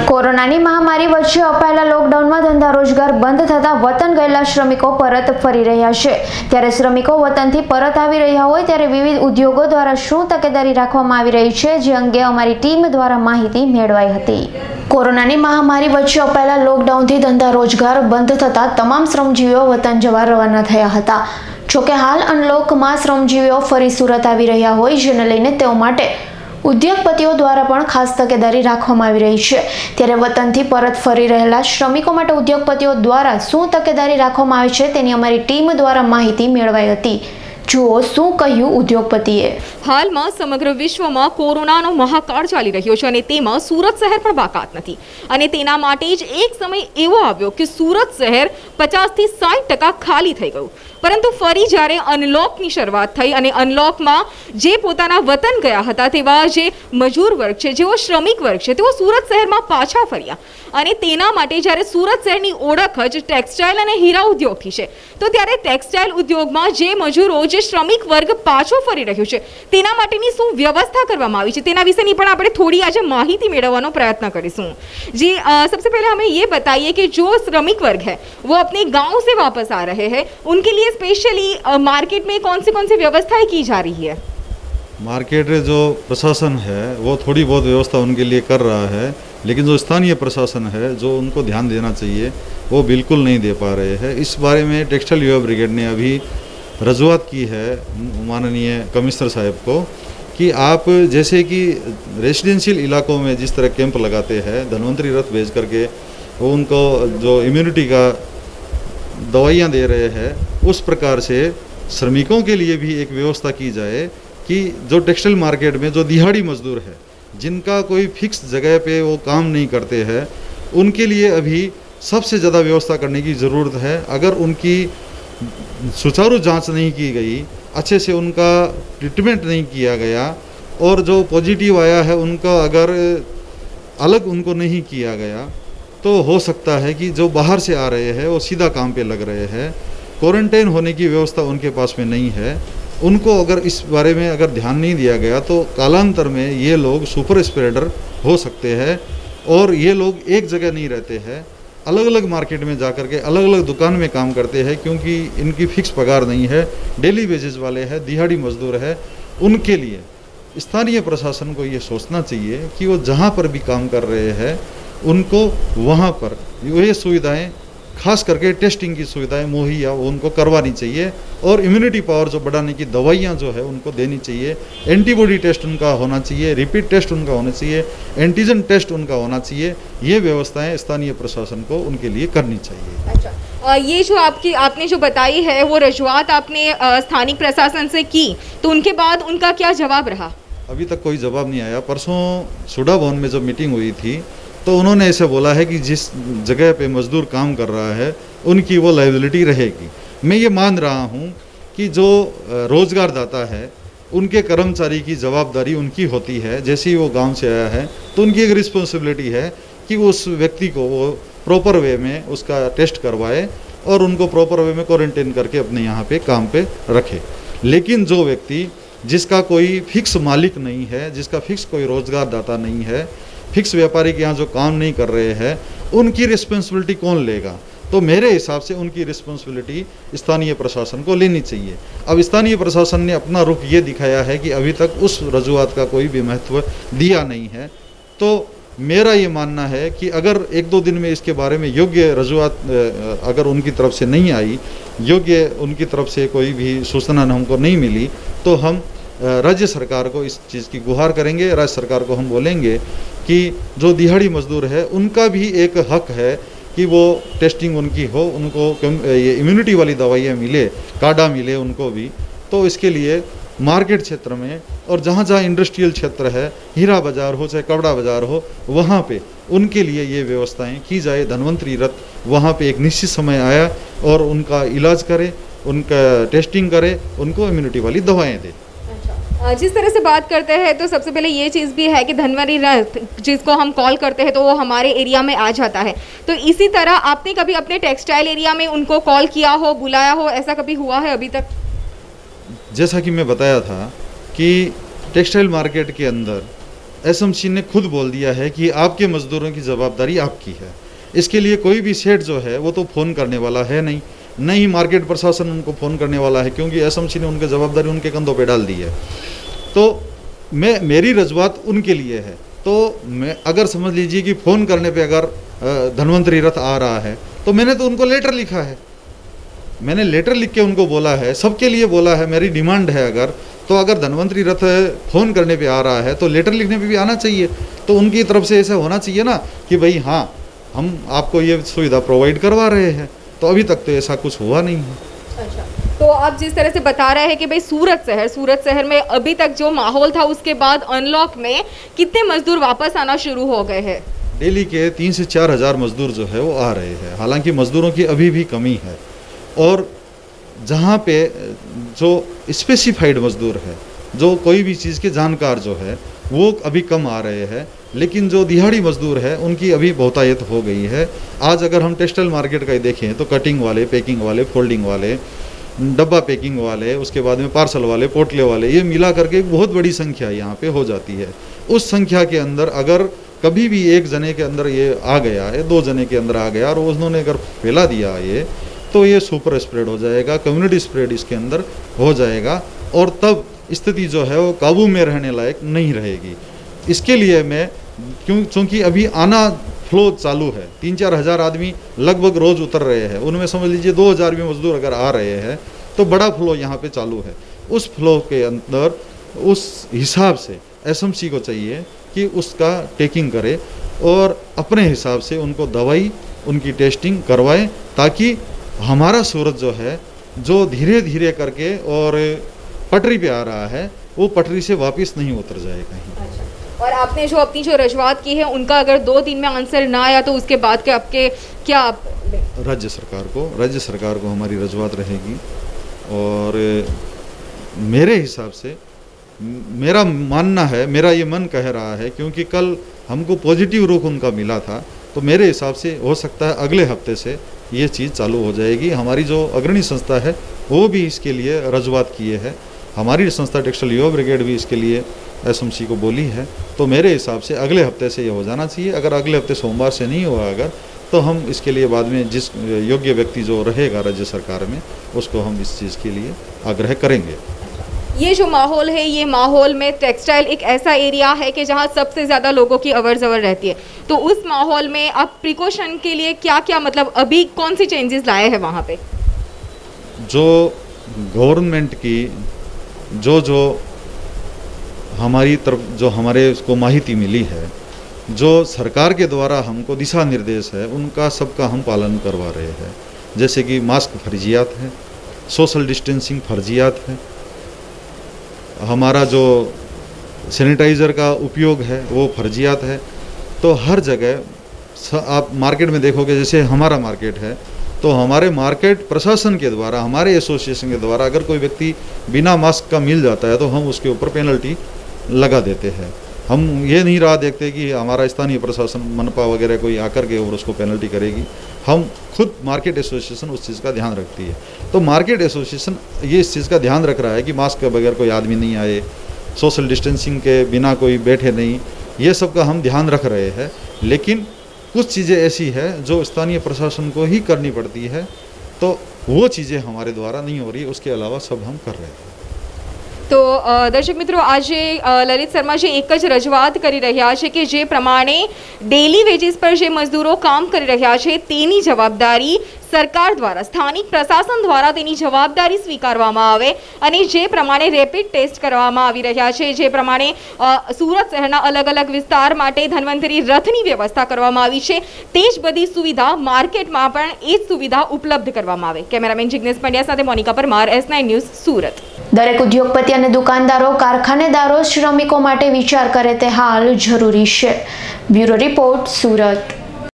કોરોનાની મહામારી વચ્ચે અપાયેલા લોકડાઉનમાં ધંધા રોજગાર બંધ થતા વતન ગયેલા શ્રમિકો પરત ફરી રહ્યા છે। ત્યારે શ્રમિકો વતનથી પરત આવી રહ્યા હોય ત્યારે વિવિધ ઉદ્યોગો દ્વારા શું તકેદારી રાખવામાં આવી રહી છે, જે અંગે અમારી ટીમ દ્વારા માહિતી મેળવાઈ હતી। કોરોનાની મહામારી વચ્ચે અપાયેલા લોકડાઉનથી ધંધા રોજગાર બંધ થતા તમામ શ્રમજીવીઓ વતન જવા રવાના થયા હતા। જોકે હાલ અનલોકમાં શ્રમજીવીઓ ફરી સુરત આવી રહ્યા હોય, જેને લઈને તેઓ માટે ઉદ્યોગપતિઓ द्वारा पण खास तकेदारी राखवामां आवी रही छे। त्यारे वतनथी परत फरी रहेला श्रमिको माटे उद्योगपतिओ द्वारा शुं तकेदारी राखवामां आवी छे तेनी अमारी टीम द्वारा माहिती मेळवाई हती। जुओ शुं कह्युं उद्योगपतिए। हाल में समग्र विश्व में कोरोनानो महाकाळ चाली रह्यो छे अने तेमां सूरत शहर पण बाकात नथी अने तेना माटे ज एक समय एवो आव्यो कि सूरत शहर 50 થી 60% खाली थई गयुं। परंतु फरी ज्यारे अनलॉकनी शरूआत थई अने अनलॉकमां जे पोताना वतन गया हता तेवा जे मजूर वर्ग छे, जेओ श्रमिक वर्ग छे, तेओ सूरत शहेरमां पाछा फर्या अने तेना माटे ज्यारे सूरत शहेरनी ओळख ज टेक्सटाइल अने हीरा उद्योगथी छे, तो त्यारे टेक्सटाइल उद्योगमां जे मजूरो जे श्रमिक वर्ग पाछो फरी रह्यो छे तेना माटेनी शुं व्यवस्था करवामां आवी छे तेना विशेनी पण आपणे थोड़ी आज माहिती मेळवવાનો प्रयत्न करीशुं। जी सबसे पहले हमें ये बताइए कि जो श्रमिक वर्ग है वो अपने गांव से वापस आ रहे हैं, उनके लिए स्पेशली मार्केट में कौन सी व्यवस्थाएं की जा रही है? मार्केट जो प्रशासन है वो थोड़ी बहुत व्यवस्था उनके लिए कर रहा है, लेकिन जो स्थानीय प्रशासन है जो उनको ध्यान देना चाहिए वो बिल्कुल नहीं दे पा रहे हैं। इस बारे में टेक्सटाइल युवा ब्रिगेड ने अभी रजूआत की है माननीय कमिश्नर साहब को कि आप जैसे कि रेसिडेंशियल इलाकों में जिस तरह कैंप लगाते हैं, धन्वंतरी रथ भेज करके वो उनको जो इम्यूनिटी का दवाइयाँ दे रहे हैं, उस प्रकार से श्रमिकों के लिए भी एक व्यवस्था की जाए कि जो टेक्सटाइल मार्केट में जो दिहाड़ी मजदूर है, जिनका कोई फिक्स जगह पे वो काम नहीं करते हैं, उनके लिए अभी सबसे ज़्यादा व्यवस्था करने की ज़रूरत है। अगर उनकी सुचारू जांच नहीं की गई, अच्छे से उनका ट्रीटमेंट नहीं किया गया और जो पॉजिटिव आया है उनका अगर अलग उनको नहीं किया गया, तो हो सकता है कि जो बाहर से आ रहे हैं वो सीधा काम पे लग रहे हैं। क्वारंटाइन होने की व्यवस्था उनके पास में नहीं है। उनको अगर इस बारे में अगर ध्यान नहीं दिया गया तो कालांतर में ये लोग सुपर स्प्रेडर हो सकते हैं और ये लोग एक जगह नहीं रहते हैं, अलग अलग मार्केट में जाकर के अलग अलग दुकान में काम करते हैं, क्योंकि इनकी फिक्स पगार नहीं है, डेली बेसिस वाले हैं, दिहाड़ी मजदूर है। उनके लिए स्थानीय प्रशासन को ये सोचना चाहिए कि वो जहाँ पर भी काम कर रहे हैं उनको वहाँ पर ये सुविधाएं, खास करके टेस्टिंग की सुविधाएं मुहैया उनको करवानी चाहिए और इम्यूनिटी पावर जो बढ़ाने की दवाइयाँ जो है उनको देनी चाहिए। एंटीबॉडी टेस्ट उनका होना चाहिए, रिपीट टेस्ट उनका होना चाहिए, एंटीजन टेस्ट उनका होना चाहिए। ये व्यवस्थाएं स्थानीय प्रशासन को उनके लिए करनी चाहिए। अच्छा, ये जो आपने जो बताई है वो रजूआत आपने स्थानिक प्रशासन से की, तो उनके बाद उनका क्या जवाब रहा? अभी तक कोई जवाब नहीं आया। परसों सुडा भवन में जो मीटिंग हुई थी तो उन्होंने ऐसे बोला है कि जिस जगह पे मजदूर काम कर रहा है उनकी वो लायबिलिटी रहेगी। मैं ये मान रहा हूँ कि जो रोजगारदाता है उनके कर्मचारी की जवाबदारी उनकी होती है। जैसे ही वो गांव से आया है तो उनकी एक रिस्पॉन्सिबिलिटी है कि उस व्यक्ति को वो प्रॉपर वे में उसका टेस्ट करवाए और उनको प्रॉपर वे में क्वारंटाइन करके अपने यहाँ पे काम पे रखे। लेकिन जो व्यक्ति जिसका कोई फिक्स मालिक नहीं है, जिसका फिक्स कोई रोजगारदाता नहीं है, फिक्स व्यापारी के यहाँ जो काम नहीं कर रहे हैं, उनकी रिस्पॉन्सिबिलिटी कौन लेगा? तो मेरे हिसाब से उनकी रिस्पॉन्सिबिलिटी स्थानीय प्रशासन को लेनी चाहिए। अब स्थानीय प्रशासन ने अपना रुख ये दिखाया है कि अभी तक उस रजूआत का कोई भी महत्व दिया नहीं है। तो मेरा ये मानना है कि अगर एक दो दिन में इसके बारे में योग्य रजूआत अगर उनकी तरफ से नहीं आई, योग्य उनकी तरफ से कोई भी सूचना हमको नहीं मिली, तो हम राज्य सरकार को इस चीज़ की गुहार करेंगे। राज्य सरकार को हम बोलेंगे कि जो दिहाड़ी मजदूर है उनका भी एक हक है कि वो टेस्टिंग उनकी हो, उनको ये इम्यूनिटी वाली दवाइयाँ मिले, काढ़ा मिले उनको भी। तो इसके लिए मार्केट क्षेत्र में और जहाँ जहाँ इंडस्ट्रियल क्षेत्र है, हीरा बाज़ार हो चाहे कपड़ा बाज़ार हो, वहाँ पे उनके लिए ये व्यवस्थाएं की जाए। धन्वंतरी रथ वहाँ पे एक निश्चित समय आया और उनका इलाज करे, उनका टेस्टिंग करे, उनको इम्यूनिटी वाली दवाएँ दे। जिस तरह से बात करते हैं तो सबसे पहले ये चीज़ भी है कि धन्वंतरी रथ जिसको हम कॉल करते हैं तो वो हमारे एरिया में आ जाता है। तो इसी तरह आपने कभी अपने टेक्सटाइल एरिया में उनको कॉल किया हो, बुलाया हो, ऐसा कभी हुआ है अभी तक? जैसा कि मैं बताया था कि टेक्सटाइल मार्केट के अंदर एसएमसी ने खुद बोल दिया है कि आपके मजदूरों की जवाबदारी आपकी है। इसके लिए कोई भी सेठ जो है वो तो फ़ोन करने वाला है नहीं, न ही मार्केट प्रशासन उनको फ़ोन करने वाला है, क्योंकि एसएमसी ने उनकी जवाबदारी उनके कंधों पे डाल दी है। तो मेरी रजूआत उनके लिए है। तो मैं अगर समझ लीजिए कि फ़ोन करने पे अगर धन्वंतरी रथ आ रहा है तो मैंने तो उनको लेटर लिखा है, मैंने लेटर लिख के उनको बोला है, सबके लिए बोला है, मेरी डिमांड है अगर धन्वंतरी रथ फ़ोन करने पे आ रहा है तो लेटर लिखने पे भी आना चाहिए। तो उनकी तरफ से ऐसा होना चाहिए ना कि भाई हाँ हम आपको ये सुविधा प्रोवाइड करवा रहे हैं। तो अभी तक तो ऐसा कुछ हुआ नहीं है। अच्छा, तो आप जिस तरह से बता रहे हैं कि भाई सूरत शहर में अभी तक जो माहौल था उसके बाद अनलॉक में कितने मजदूर वापस आना शुरू हो गए हैं? डेली के 3 से 4 हज़ार मजदूर जो है वो आ रहे हैं। हालांकि मजदूरों की अभी भी कमी है, और जहाँ पे जो स्पेसिफाइड मजदूर है, जो कोई भी चीज़ के जानकार जो है, वो अभी कम आ रहे हैं। लेकिन जो दिहाड़ी मजदूर है उनकी अभी बहुतायत हो गई है। आज अगर हम टेक्सटाइल मार्केट का ही देखें तो कटिंग वाले, पैकिंग वाले, फोल्डिंग वाले, डब्बा पैकिंग वाले, उसके बाद में पार्सल वाले, पोटले वाले, ये मिला करके एक बहुत बड़ी संख्या यहाँ पे हो जाती है। उस संख्या के अंदर अगर कभी भी एक जने के अंदर ये आ गया है, 2 जने के अंदर आ गया और उन्होंने अगर फैला दिया ये, तो ये सुपर स्प्रेड हो जाएगा, कम्युनिटी स्प्रेड इसके अंदर हो जाएगा, और तब स्थिति जो है वो काबू में रहने लायक नहीं रहेगी। इसके लिए मैं क्योंकि अभी आना फ्लो चालू है, 3-4 हज़ार आदमी लगभग रोज़ उतर रहे हैं, उनमें समझ लीजिए 2000 भी मजदूर अगर आ रहे हैं तो बड़ा फ्लो यहाँ पे चालू है। उस फ्लो के अंदर उस हिसाब से एसएमसी को चाहिए कि उसका टेकिंग करे और अपने हिसाब से उनको दवाई, उनकी टेस्टिंग करवाएं, ताकि हमारा सूरत जो है, जो धीरे धीरे करके और पटरी पे आ रहा है, वो पटरी से वापस नहीं उतर जाए कहीं। और आपने जो अपनी जो रजूआत की है उनका अगर 2 दिन में आंसर ना आया तो उसके बाद के आपके क्या राज्य सरकार को हमारी रजूआत रहेगी। और मेरे हिसाब से मेरा मानना है, मेरा ये मन कह रहा है, क्योंकि कल हमको पॉजिटिव रुख उनका मिला था, तो मेरे हिसाब से हो सकता है अगले हफ्ते से ये चीज़ चालू हो जाएगी। हमारी जो अग्रणी संस्था है वो भी इसके लिए रजूआत किए है, हमारी संस्था टेक्सटाइल युवा ब्रिगेड भी इसके लिए एसएमसी को बोली है। तो मेरे हिसाब से अगले हफ्ते से ये हो जाना चाहिए। अगर अगले हफ्ते सोमवार से नहीं हुआ अगर, तो हम इसके लिए बाद में जिस योग्य व्यक्ति जो रहेगा राज्य सरकार में, उसको हम इस चीज़ के लिए आग्रह करेंगे। ये जो माहौल है, ये माहौल में टेक्सटाइल एक ऐसा एरिया है कि जहाँ सबसे ज़्यादा लोगों की अवर जवर रहती है, तो उस माहौल में आप प्रिकॉशन के लिए क्या क्या, मतलब अभी कौन सी चेंजेस लाए हैं वहाँ पे? जो गवर्नमेंट की जो हमारी तरफ जो हमारे को माहिती मिली है, जो सरकार के द्वारा हमको दिशा निर्देश है, उनका सबका हम पालन करवा रहे हैं। जैसे कि मास्क फर्जियात है, सोशल डिस्टेंसिंग फर्जियात है, हमारा जो सैनिटाइज़र का उपयोग है वो फर्जियात है। तो हर जगह आप मार्केट में देखोगे, जैसे हमारा मार्केट है, तो हमारे मार्केट प्रशासन के द्वारा, हमारे एसोसिएशन के द्वारा अगर कोई व्यक्ति बिना मास्क का मिल जाता है तो हम उसके ऊपर पेनल्टी लगा देते हैं। हम ये नहीं राह देखते कि हमारा स्थानीय प्रशासन, मनपा वगैरह कोई आकर के और उसको पेनल्टी करेगी। हम खुद मार्केट एसोसिएशन उस चीज़ का ध्यान रखती है। तो मार्केट एसोसिएशन ये इस चीज़ का ध्यान रख रहा है कि मास्क के बगैर कोई आदमी नहीं आए, सोशल डिस्टेंसिंग के बिना कोई बैठे नहीं, ये सब का हम ध्यान रख रहे हैं। लेकिन कुछ चीज़ें ऐसी है जो स्थानीय प्रशासन को ही करनी पड़ती है, तो वो चीज़ें हमारे द्वारा नहीं हो रही, उसके अलावा सब हम कर रहे हैं। तो दर्शक मित्रों, आज ललित शर्मा जी एक ज रजूआत કરી રહ્યા છે કે જે પ્રમાણે ડેલી વેજીસ પર જે મજદૂરો કામ કરી રહ્યા છે તેની જવાબદારી સરકાર દ્વારા, સ્થાનિક પ્રશાસન દ્વારા તેની જવાબદારી સ્વીકારવામાં આવે અને જે પ્રમાણે રેપિડ ટેસ્ટ કરવામાં આવી રહ્યા છે, જે પ્રમાણે સુરત શહેરના અલગ અલગ વિસ્તાર માટે ધન્વંતરી રથની વ્યવસ્થા કરવામાં આવી છે, તે જ બધી સુવિધા માર્કેટમાં પણ એ જ સુવિધા ઉપલબ્ધ કરવામાં આવે। કેમેરામેન જિગ્નેશ પંડ્યા સાથે Monica Parmar, S9 news, Surat. દરેક ઉદ્યોગપતિ અને દુકાનદારો, કારખાનેદારો શ્રમિકો માટે વિચાર કરે તે હાલ જરૂરી છે। Bureau report, Surat.